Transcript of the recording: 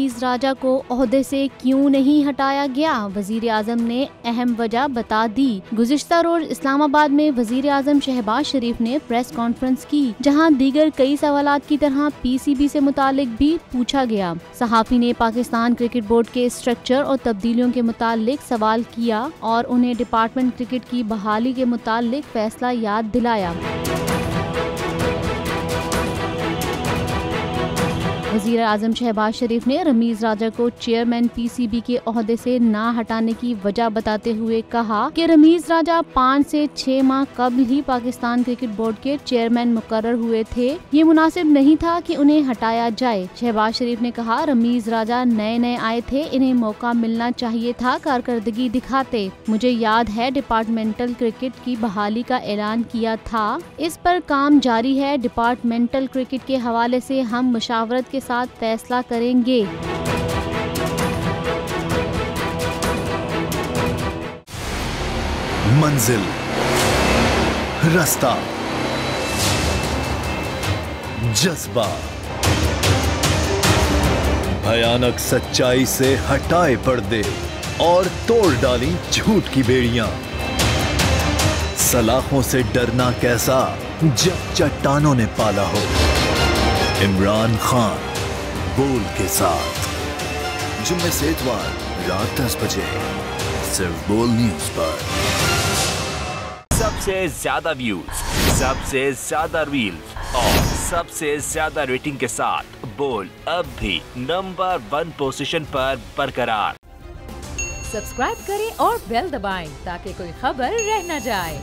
रमीज राजा को ओहदे से क्यों नहीं हटाया गया, वजीर आजम ने अहम वजह बता दी। गुज़िश्ता रोज इस्लामाबाद में वजीर आजम शहबाज शरीफ ने प्रेस कॉन्फ्रेंस की, जहां दीगर कई सवालात की तरह PCB से मुतालिक भी पूछा गया। सहाफी ने पाकिस्तान क्रिकेट बोर्ड के स्ट्रक्चर और तब्दीलियों के मुतालिक सवाल किया और उन्हें डिपार्टमेंट क्रिकेट की बहाली के मुतालिक फैसला याद दिलाया। वज़ीर आज़म शहबाज शरीफ ने रमीज राजा को चेयरमैन PCB के ओहदे से ना हटाने की वजह बताते हुए कहा कि रमीज राजा 5 से 6 माह कबल ही पाकिस्तान क्रिकेट बोर्ड के चेयरमैन मुकर्रर हुए थे। ये मुनासिब नहीं था कि उन्हें हटाया जाए। शहबाज शरीफ ने कहा, रमीज राजा नए आए थे, इन्हें मौका मिलना चाहिए था कारकर्दगी दिखाते। मुझे याद है डिपार्टमेंटल क्रिकेट की बहाली का ऐलान किया था, इस पर काम जारी है। डिपार्टमेंटल क्रिकेट के हवाले से हम मुशावरत के साथ फैसला करेंगे। मंजिल, रास्ता, जज्बा, भयानक सच्चाई से हटाए पर्दे और तोड़ डाली झूठ की बेड़ियां। सलाखों से डरना कैसा जब चट्टानों ने पाला हो। इमरान खान बोल के साथ जुम्मे से इतवार रात 10 बजे सिर्फ बोल न्यूज पर। सबसे ज्यादा व्यूज, सबसे ज्यादा रील्स और सबसे ज्यादा रेटिंग के साथ बोल अब भी नंबर 1 पोजीशन पर बरकरार। सब्सक्राइब करें और बेल दबाएं ताकि कोई खबर रह न जाए।